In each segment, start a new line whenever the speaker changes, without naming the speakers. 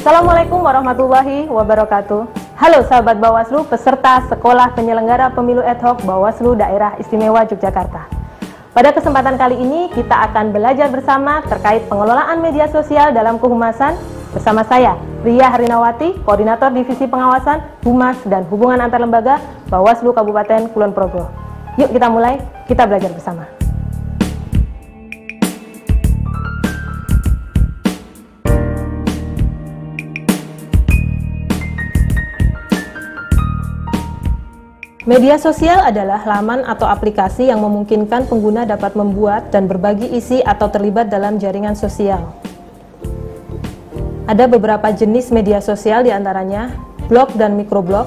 Assalamualaikum warahmatullahi wabarakatuh. Halo sahabat Bawaslu, peserta Sekolah Penyelenggara Pemilu Ad Hoc Bawaslu Daerah Istimewa Yogyakarta. Pada kesempatan kali ini kita akan belajar bersama terkait pengelolaan media sosial dalam kehumasan bersama saya, Ria Harinawati, Koordinator Divisi Pengawasan, Humas dan Hubungan Antar Lembaga Bawaslu Kabupaten Kulon Progo. Yuk kita mulai, kita belajar bersama. Media sosial adalah laman atau aplikasi yang memungkinkan pengguna dapat membuat dan berbagi isi atau terlibat dalam jaringan sosial. Ada beberapa jenis media sosial, diantaranya blog dan mikroblog,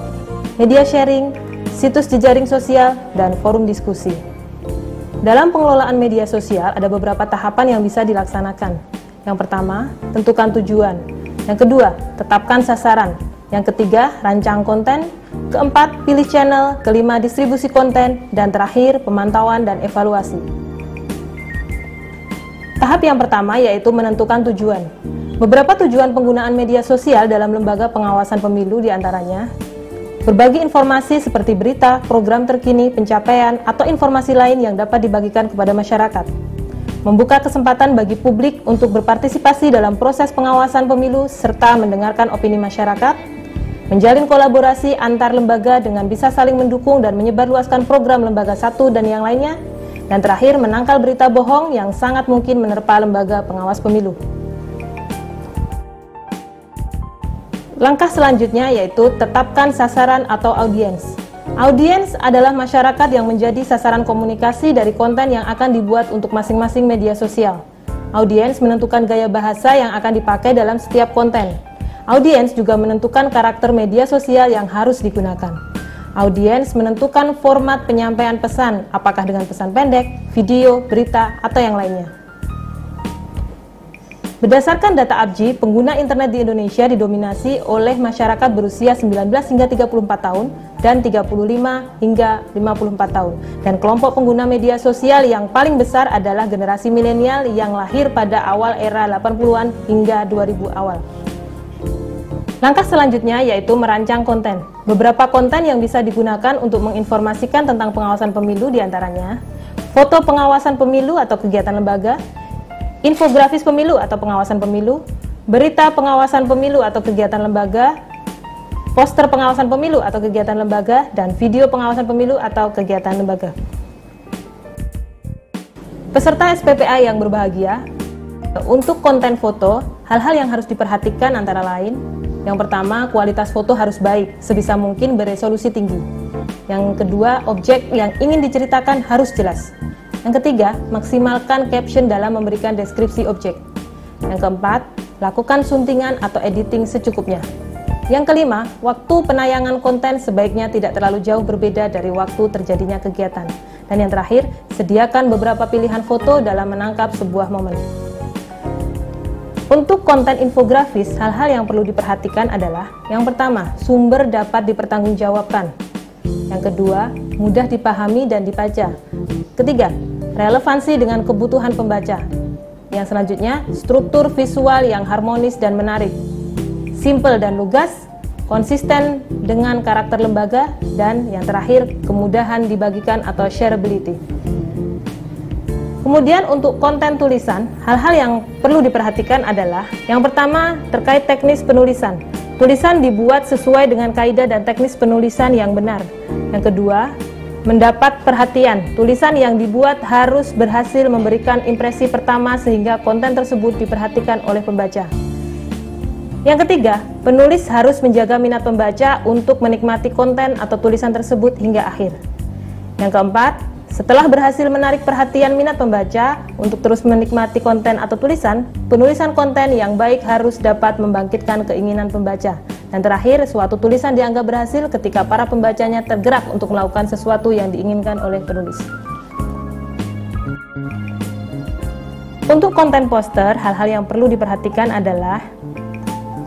media sharing, situs jejaring sosial, dan forum diskusi. Dalam pengelolaan media sosial ada beberapa tahapan yang bisa dilaksanakan. Yang pertama, tentukan tujuan. Yang kedua, tetapkan sasaran. Yang ketiga, rancang konten. Keempat, pilih channel. Kelima, distribusi konten. Dan terakhir, pemantauan dan evaluasi. Tahap yang pertama yaitu menentukan tujuan. Beberapa tujuan penggunaan media sosial dalam lembaga pengawasan pemilu diantaranya berbagi informasi seperti berita, program terkini, pencapaian, atau informasi lain yang dapat dibagikan kepada masyarakat. Membuka kesempatan bagi publik untuk berpartisipasi dalam proses pengawasan pemilu serta mendengarkan opini masyarakat. Menjalin kolaborasi antar lembaga dengan bisa saling mendukung dan menyebarluaskan program lembaga satu dan yang lainnya. Dan terakhir, menangkal berita bohong yang sangat mungkin menerpa lembaga pengawas pemilu. Langkah selanjutnya yaitu tetapkan sasaran atau audiens. Audiens adalah masyarakat yang menjadi sasaran komunikasi dari konten yang akan dibuat untuk masing-masing media sosial. Audiens menentukan gaya bahasa yang akan dipakai dalam setiap konten. Audiens juga menentukan karakter media sosial yang harus digunakan. Audiens menentukan format penyampaian pesan, apakah dengan pesan pendek, video, berita, atau yang lainnya. Berdasarkan data ABGI, pengguna internet di Indonesia didominasi oleh masyarakat berusia 19 hingga 34 tahun dan 35 hingga 54 tahun. Dan kelompok pengguna media sosial yang paling besar adalah generasi milenial yang lahir pada awal era 80-an hingga 2000 awal. Langkah selanjutnya yaitu merancang konten. Beberapa konten yang bisa digunakan untuk menginformasikan tentang pengawasan pemilu diantaranya foto pengawasan pemilu atau kegiatan lembaga, infografis pemilu atau pengawasan pemilu, berita pengawasan pemilu atau kegiatan lembaga, poster pengawasan pemilu atau kegiatan lembaga, dan video pengawasan pemilu atau kegiatan lembaga. Peserta SPPA yang berbahagia, untuk konten foto, hal-hal yang harus diperhatikan antara lain: yang pertama, kualitas foto harus baik, sebisa mungkin beresolusi tinggi. Yang kedua, objek yang ingin diceritakan harus jelas. Yang ketiga, maksimalkan caption dalam memberikan deskripsi objek. Yang keempat, lakukan suntingan atau editing secukupnya. Yang kelima, waktu penayangan konten sebaiknya tidak terlalu jauh berbeda dari waktu terjadinya kegiatan. Dan yang terakhir, sediakan beberapa pilihan foto dalam menangkap sebuah momen. Untuk konten infografis, hal-hal yang perlu diperhatikan adalah: yang pertama, sumber dapat dipertanggungjawabkan. Yang kedua, mudah dipahami dan dibaca. Ketiga, relevansi dengan kebutuhan pembaca. Yang selanjutnya, struktur visual yang harmonis dan menarik, simple dan lugas, konsisten dengan karakter lembaga, dan yang terakhir, kemudahan dibagikan atau shareability. Kemudian untuk konten tulisan, hal-hal yang perlu diperhatikan adalah: yang pertama, terkait teknis penulisan. Tulisan dibuat sesuai dengan kaidah dan teknis penulisan yang benar. Yang kedua, mendapat perhatian. Tulisan yang dibuat harus berhasil memberikan impresi pertama sehingga konten tersebut diperhatikan oleh pembaca. Yang ketiga, penulis harus menjaga minat pembaca untuk menikmati konten atau tulisan tersebut hingga akhir. Yang keempat, setelah berhasil menarik perhatian minat pembaca untuk terus menikmati konten atau tulisan, penulisan konten yang baik harus dapat membangkitkan keinginan pembaca. Dan terakhir, suatu tulisan dianggap berhasil ketika para pembacanya tergerak untuk melakukan sesuatu yang diinginkan oleh penulis. Untuk konten poster, hal-hal yang perlu diperhatikan adalah: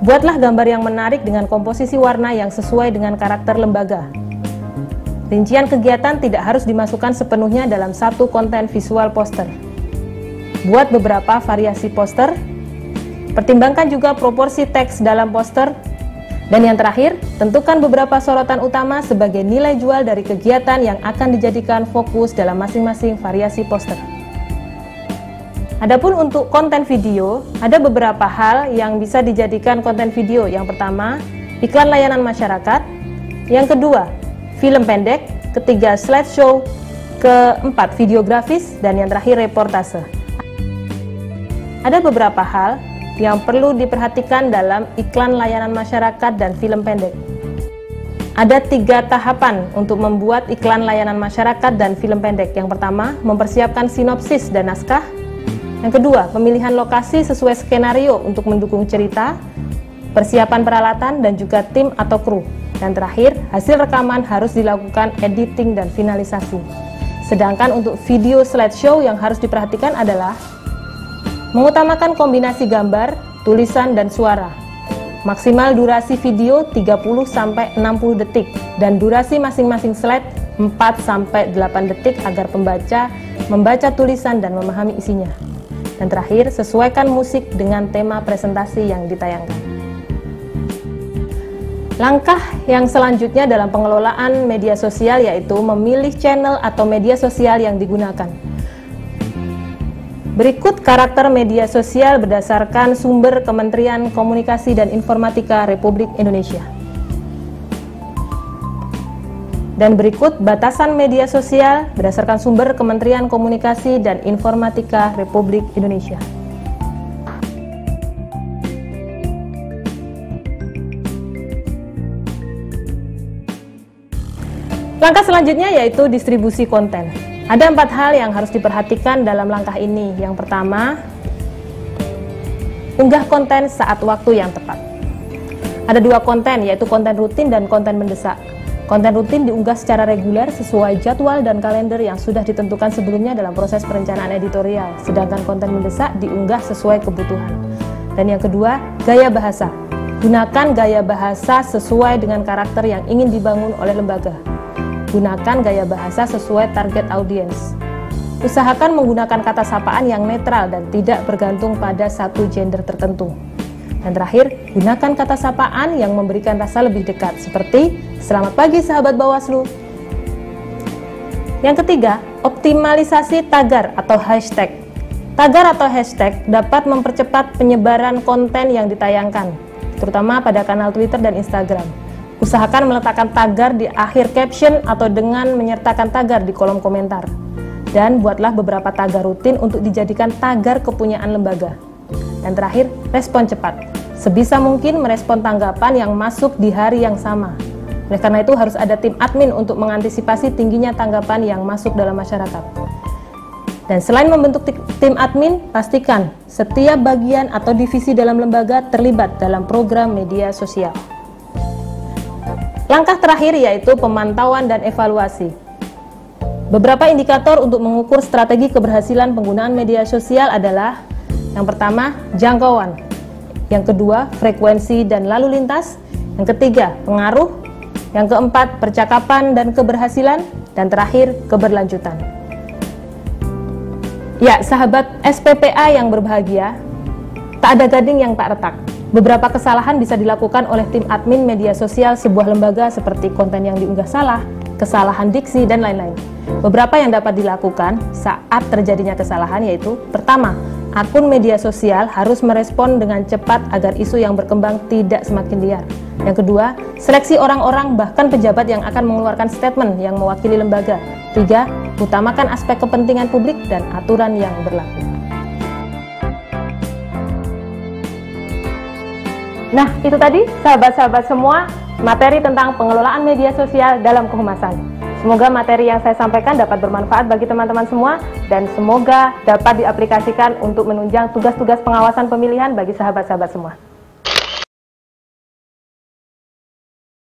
buatlah gambar yang menarik dengan komposisi warna yang sesuai dengan karakter lembaga. Rincian kegiatan tidak harus dimasukkan sepenuhnya dalam satu konten visual poster. Buat beberapa variasi poster. Pertimbangkan juga proporsi teks dalam poster. Dan yang terakhir, tentukan beberapa sorotan utama sebagai nilai jual dari kegiatan yang akan dijadikan fokus dalam masing-masing variasi poster. Adapun untuk konten video, ada beberapa hal yang bisa dijadikan konten video. Yang pertama, iklan layanan masyarakat. Yang kedua, film pendek. Ketiga, slideshow. Keempat, videografis. Dan yang terakhir, reportase. Ada beberapa hal yang perlu diperhatikan dalam iklan layanan masyarakat dan film pendek. Ada 3 tahapan untuk membuat iklan layanan masyarakat dan film pendek. Yang pertama, mempersiapkan sinopsis dan naskah. Yang kedua, pemilihan lokasi sesuai skenario untuk mendukung cerita, persiapan peralatan, dan juga tim atau kru. Dan terakhir, hasil rekaman harus dilakukan editing dan finalisasi. Sedangkan untuk video slideshow yang harus diperhatikan adalah mengutamakan kombinasi gambar, tulisan, dan suara. Maksimal durasi video 30-60 detik dan durasi masing-masing slide 4-8 detik agar pembaca membaca tulisan dan memahami isinya. Dan terakhir, sesuaikan musik dengan tema presentasi yang ditayangkan. Langkah yang selanjutnya dalam pengelolaan media sosial yaitu memilih channel atau media sosial yang digunakan. Berikut karakter media sosial berdasarkan sumber Kementerian Komunikasi dan Informatika Republik Indonesia. Dan berikut batasan media sosial berdasarkan sumber Kementerian Komunikasi dan Informatika Republik Indonesia. Langkah selanjutnya yaitu distribusi konten. Ada 4 hal yang harus diperhatikan dalam langkah ini. Yang pertama, unggah konten saat waktu yang tepat. Ada 2 konten, yaitu konten rutin dan konten mendesak. Konten rutin diunggah secara reguler sesuai jadwal dan kalender yang sudah ditentukan sebelumnya dalam proses perencanaan editorial, sedangkan konten mendesak diunggah sesuai kebutuhan. Dan yang kedua, gaya bahasa. Gunakan gaya bahasa sesuai dengan karakter yang ingin dibangun oleh lembaga. Gunakan gaya bahasa sesuai target audiens. Usahakan menggunakan kata sapaan yang netral dan tidak bergantung pada satu gender tertentu. Dan terakhir, gunakan kata sapaan yang memberikan rasa lebih dekat, seperti "Selamat pagi sahabat Bawaslu". Yang ketiga, optimalisasi tagar atau hashtag. Tagar atau hashtag dapat mempercepat penyebaran konten yang ditayangkan, terutama pada kanal Twitter dan Instagram. Usahakan meletakkan tagar di akhir caption atau dengan menyertakan tagar di kolom komentar. Dan buatlah beberapa tagar rutin untuk dijadikan tagar kepunyaan lembaga. Dan terakhir, respon cepat. Sebisa mungkin merespon tanggapan yang masuk di hari yang sama. Oleh karena itu harus ada tim admin untuk mengantisipasi tingginya tanggapan yang masuk dalam masyarakat. Dan selain membentuk tim admin, pastikan setiap bagian atau divisi dalam lembaga terlibat dalam program media sosial. Langkah terakhir yaitu pemantauan dan evaluasi. Beberapa indikator untuk mengukur strategi keberhasilan penggunaan media sosial adalah: yang pertama, jangkauan. Yang kedua, frekuensi dan lalu lintas. Yang ketiga, pengaruh. Yang keempat, percakapan dan keberhasilan. Dan terakhir, keberlanjutan. Ya, sahabat SPPA yang berbahagia, tak ada gading yang tak retak. Beberapa kesalahan bisa dilakukan oleh tim admin media sosial sebuah lembaga seperti konten yang diunggah salah, kesalahan diksi, dan lain-lain. Beberapa yang dapat dilakukan saat terjadinya kesalahan yaitu: pertama, akun media sosial harus merespon dengan cepat agar isu yang berkembang tidak semakin liar. Yang kedua, seleksi orang-orang bahkan pejabat yang akan mengeluarkan statement yang mewakili lembaga. 3, utamakan aspek kepentingan publik dan aturan yang berlaku. Nah, itu tadi sahabat-sahabat semua materi tentang pengelolaan media sosial dalam kehumasan. Semoga materi yang saya sampaikan dapat bermanfaat bagi teman-teman semua dan semoga dapat diaplikasikan untuk menunjang tugas-tugas pengawasan pemilihan bagi sahabat-sahabat semua.